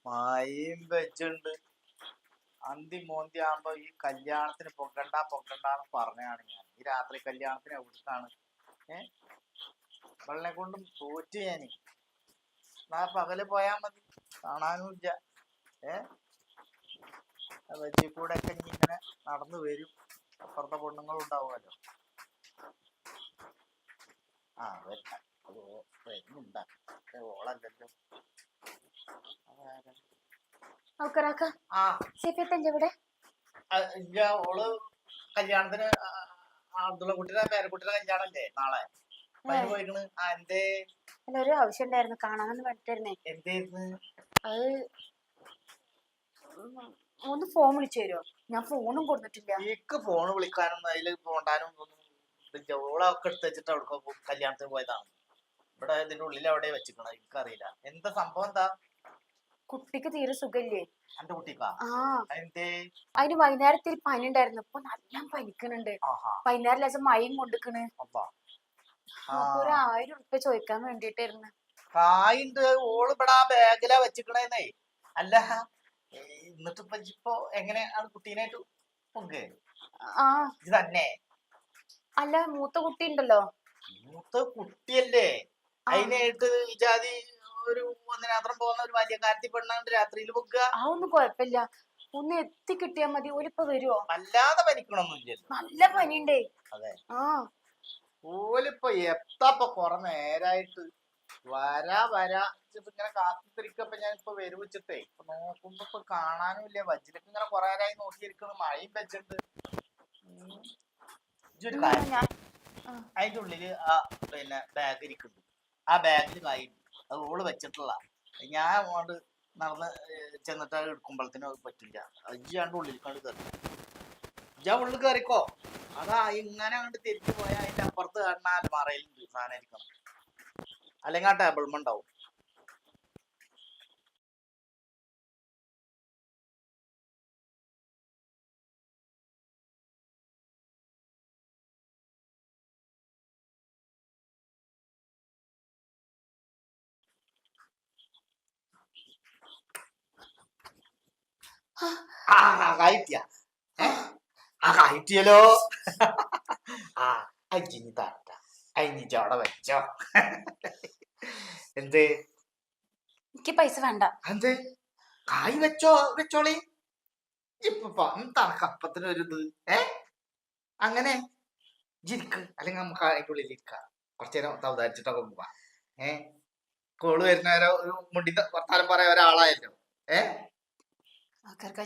മഴയും വെച്ചുണ്ട്. അന്തി മോന്തി ആകുമ്പോ ഈ കല്യാണത്തിന് പൊക്കണ്ടെന്ന് പറഞ്ഞാണ് ഞാൻ. ഈ രാത്രി കല്യാണത്തിന് എവിടുന്നാണ് വെള്ളം കൊണ്ടും തോറ്റ് ഞാന്. പകല് പോയാ മതി, കാണാനും ഇല്ല. വെജി കൂടെ ഒക്കെ ഇങ്ങനെ നടന്നു വരും. അപ്പുറത്തെ പെണ്ണുങ്ങളും ഉണ്ടാവുമല്ലോ. വരുന്നുണ്ടാ ഓളല്ലല്ലോ. ഓള് കല്യാണത്തിന് അബ്ദുള്ള കുട്ടിയുടെ പേരക്കുട്ടിയുടെ കല്യാണല്ലേ നാളെ. പോയിക്കണ്. എന്തേ? ഒരു ആവശ്യം ഉണ്ടായിരുന്നു, കാണാമെന്ന് പറഞ്ഞിരുന്നേ. എന്തായിരുന്നു അത്? ഒന്ന് ഫോൺ വിളിച്ചു തരുമോ? ഞാൻ ഫോണും കൊടുത്തിട്ടില്ല. എനിക്ക് ഫോണ് വിളിക്കാനും അതില് പോണ്ടാനും ഒന്നും. ഓളൊക്കെ എടുത്ത് വെച്ചിട്ട് അവിടെ കല്യാണത്തിന് പോയതാണ്. ഇവിടെ ഇതിന്റെ ഉള്ളിൽ അവിടെ വെച്ചിക്കണ എനിക്കറിയില്ല. എന്താ സംഭവം? എന്താ? കുട്ടിക്ക് തീരെ സുഖല്ലേ? എന്റെ കുട്ടിക്കാ? അതിന് വൈകുന്നേരത്തിൽ പനി ഉണ്ടായിരുന്നു. ഇപ്പൊ നല്ല പനിക്കണുണ്ട്. വൈകുന്നേരം ലേശം മഴയും കൊണ്ടിക്കണ്. അപ്പൊ 1000 ഉറുപ്പ്യ ചോദിക്കാൻ വേണ്ടിട്ടായിരുന്നു. കായുണ്ട്. ഓള് ഇവിടെ ആ ബാഗിലാ വെച്ചിക്കണേന്നേ. അല്ല എന്നിട്ട് ഇപ്പൊ എങ്ങനെ കുട്ടീനായിട്ട് പൊങ്കേ ഇത് തന്നെ? അല്ല, മൂത്ത കുട്ടി ഉണ്ടല്ലോ. മൂത്ത കുട്ടിയല്ലേ? അതിനായിട്ട് ഈ ജാതി ഒരു ഒന്നിനാത്രം പോകുന്ന ഒരു വലിയ കാര്യത്തിൽ പെണ്ണാണ്ട് രാത്രിയിൽ പൊക്കുക. ഒന്നും കുഴപ്പമില്ല, ഒന്ന് എത്തി കിട്ടിയാ മതി. ഓലിപ്പോ വരുവോ? അല്ലാതെ പനിക്കണൊന്നുമില്ലല്ലോ. നല്ല പനിയുണ്ടേ. അതെ. ഓലിപ്പോ എത്താപ്പൊ കൊറേ നേരായിട്ട് വരാ ഇങ്ങനെ കാത്തിരിക്കപ്പോ ഞാൻ ഇപ്പൊ വരുവിച്ചിട്ടേ ഇപ്പൊ നോക്കുമ്പോ ഇപ്പൊ കാണാനും ഇല്ല. വജ്ജിലൊക്കെ ഇങ്ങനെ കൊറേ നേരമായി നോക്കിയിരിക്കുന്നു. മഴയും വെച്ചിട്ടുണ്ട്. അതിന്റെ ഉള്ളില് പിന്നെ ബാഗ് ഇരിക്കുന്നുണ്ട്. ആ ബാഗിൽ കായി അത് ഓള് വെച്ചിട്ടുള്ള. ഞാൻ അങ്ങോട്ട് നടന്ന് ചെന്നിട്ട് അത് എടുക്കുമ്പോഴത്തേനും അത് പറ്റില്ല. അജ്ജാണ്ട് ഉള്ളിൽ കണ്ട് കയറി. ഇജ്ജാ ഉള്ളിൽ കയറിക്കോ. അതാ ഇങ്ങനെ അങ്ങോട്ട് തിരിച്ചു പോയാൽ അതിന്റെ അപ്പുറത്ത് കാണുന്ന അലമാറയിലുണ്ട് സാധനം ഇരിക്കണം. അല്ലെങ്കിൽ ആ ടേബിൾമുണ്ടാവും. കയറ്റിയല്ലോ. അജിനി താട്ട അയിനിച്ചവിടെ വെച്ചോ. എന്ത്? എനിക്ക് പൈസ വേണ്ട. എന്ത്? കായ് വെച്ചോളി. ഇപ്പൊ എന്താണ് കപ്പത്തിനൊരു ഇത്? അങ്ങനെ ജിരിക്ക്. അല്ലെങ്കിൽ നമുക്ക് അതിൻ്റെ ഉള്ളിൽ ഇരിക്കാം. കുറച്ചു നേരം സൗദാരിച്ചിട്ടൊക്കെ പോവാ. കോള് വരുന്നേരം ഒരു മുണ്ടി വർത്താനം പറയാൻ ഒരാളായല്ലോ.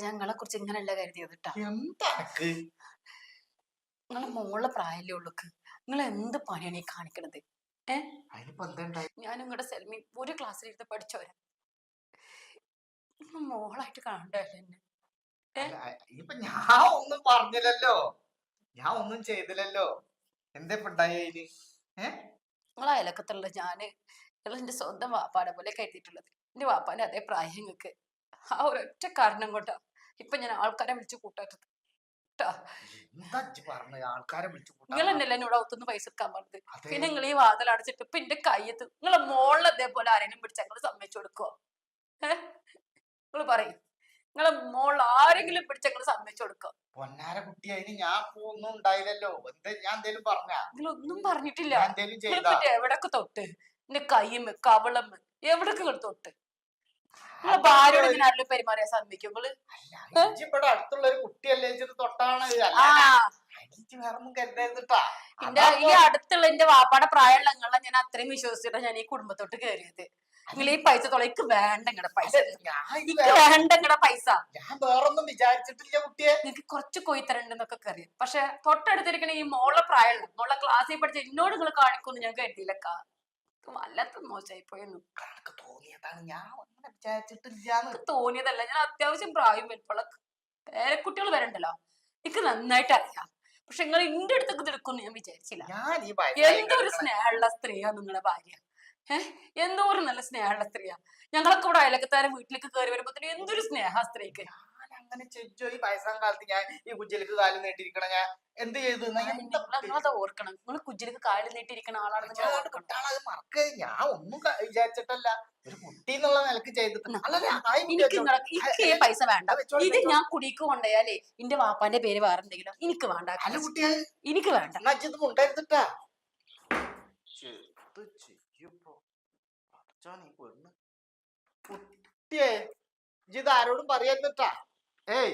ഞങ്ങളെ കുറിച്ച് ഇങ്ങനെയല്ല കരുതിയത് കേട്ടാ. എന്താക്ക് നിങ്ങളെ മോളെ പ്രായമല്ലേ ഉള്ളൂക്ക്. നിങ്ങൾ എന്ത് പണിയാണ് ഈ കാണിക്കണത്? ഞാൻ നിങ്ങളുടെ സെൽമി ഒരു ക്ലാസ്സിലിരുന്ന് പഠിച്ചോരാ. മോളായിട്ട് കാണണ്ടല്ലേ എന്നെ? ഇപ്പൊ ഞാൻ ഒന്നും പറഞ്ഞില്ലല്ലോ, ഞാൻ ഒന്നും ചെയ്തില്ലല്ലോ. എന്താ ഉണ്ടായി? നിങ്ങളെ അയലക്കത്തുള്ള ഞാന് എന്റെ സ്വന്തം വാപ്പാടെ പോലെ കരുതിയിട്ടുള്ളത്. എന്റെ വാപ്പാന്റെ അതേ പ്രായം നിങ്ങൾക്ക്. ആ ഒരൊറ്റ കാരണം കൊണ്ടാ ഇപ്പൊ ഞാൻ ആൾക്കാരെ വിളിച്ചു കൂട്ടാത്തത്. നിങ്ങൾ എന്നല്ല എന്നോട് ഒത്തുനിന്ന് പൈസ എടുക്കാൻ പറഞ്ഞത്. പിന്നെ നിങ്ങൾ ഈ വാതിൽ അടച്ചിട്ട് ഇപ്പൊ എന്റെ കയ്യത്ത് നിങ്ങളെ മോളിൽ അതേപോലെ ആരെങ്കിലും പിടിച്ചാൽ നിങ്ങൾ സമ്മതിച്ചു കൊടുക്കോ? നിങ്ങൾ പറയും. നിങ്ങളെ മോളിൽ ആരെങ്കിലും പിടിച്ചാൽ നിങ്ങൾ സമ്മതിച്ചു കൊടുക്കോ? പൊന്നാര കുട്ടി, അതിന് ഞാൻ ഒന്നും ഉണ്ടായില്ലല്ലോ. ഞാൻ എന്തേലും പറഞ്ഞ? നിങ്ങളൊന്നും പറഞ്ഞിട്ടില്ല. എവിടൊക്കെ തൊട്ട് എന്റെ കയ്യും കവളം എവിടൊക്കെ നിങ്ങൾ തൊട്ട്? നിങ്ങളെ ഭാര്യയോട് ഇങ്ങനെ ആരെങ്കിലും പെരുമാറിയാൻ സമ്മതിക്കും നിങ്ങള്? ഇവിടെ അടുത്തുള്ള ഒരു കുട്ടിയല്ലേ തൊട്ടാണ്. ഈ അടുത്തുള്ള എന്റെ വാപ്പാടെ പ്രായമുള്ള നിങ്ങളെ ഞാൻ അത്രയും വിശ്വസിച്ചിട്ടാണ് ഞാൻ ഈ കുടുംബത്തോട്ട് കയറിയത്. നിങ്ങൾ ഈ പൈസ തൊളയ്ക്ക് വേണ്ട. നിങ്ങളുടെ പൈസ വേണ്ട. നിങ്ങളുടെ പൈസ ഞാൻ വേറൊന്നും വിചാരിച്ചിട്ടില്ല കുട്ടിയെ. നിങ്ങൾക്ക് കുറച്ച് കൊയ്ത്തരണ്ടെന്നൊക്കെ അറിയാം. പക്ഷെ തൊട്ടടുത്തിരിക്കണ ഈ മോളെ പ്രായമുള്ള മോളെ ക്ലാസ്സിൽ പഠിച്ച എന്നോട് നിങ്ങൾ കാണിക്കുമെന്ന് ഞാൻ കരുതിയില്ലക്കാ. വല്ലാത്ത മോശമായി പോയെന്നു തോന്നിയതാണ്. ഞാൻ ഒന്നും വിചാരിച്ചിട്ടില്ല. തോന്നിയതല്ല, ഞാൻ അത്യാവശ്യം പ്രായം വരുമ്പോളെ പേരക്കുട്ടികൾ വരണ്ടല്ലോ. എനിക്ക് നന്നായിട്ട് അറിയാം. പക്ഷെ നിങ്ങൾ എന്റെ അടുത്തൊക്കെ എടുക്കുമെന്ന് ഞാൻ വിചാരിച്ചില്ല. എന്തോ ഒരു സ്നേഹമുള്ള സ്ത്രീയാ നിങ്ങളെ ഭാര്യ. എന്തോ ഒരു നല്ല സ്നേഹമുള്ള സ്ത്രീയാ. ഞങ്ങളൊക്കെ ഇവിടെ അയലക്കത്താരെ വീട്ടിലേക്ക് കയറി വരുമ്പോ എന്തൊരു സ്നേഹ സ്ത്രീക്ക്. അങ്ങനെ ചെജ്ജോ ഈ വയസ്സാം കാലത്ത് ഞാൻ ഈ കുജ്ജലിക്ക് കാലം നീട്ടിയിരിക്കണ ഞാൻ എന്ത് ചെയ്തു നിങ്ങളത് ഓർക്കണം. നിങ്ങൾ കുജിലേക്ക് കാല് നീട്ടിയിരിക്കുന്ന ആളാണെന്ന് നിങ്ങൾ ഓർക്കണം. കുട്ടാളത് മറക്ക ഞാൻ ഒന്നും വിചാരിച്ചിട്ടല്ല ഒരു കുട്ടി എന്നുള്ള നിലക്ക് ചെയ്തിട്ടുണ്ട്. എനിക്ക് ഈ പൈസ വേണ്ട. ഇത് ഞാൻ കുടിക്ക് കൊണ്ടുപോയാലേ എന്റെ വാപ്പാന്റെ പേര് വേറെ എന്തെങ്കിലും എനിക്ക് വേണ്ട. അല്ല കുട്ടിയെ എനിക്ക് വേണ്ട. ഇത് ഉണ്ടായിരുന്നിട്ടാ കുട്ടിയെ ഇത് ആരോടും പറയാന്നിട്ടാ. ഏയ്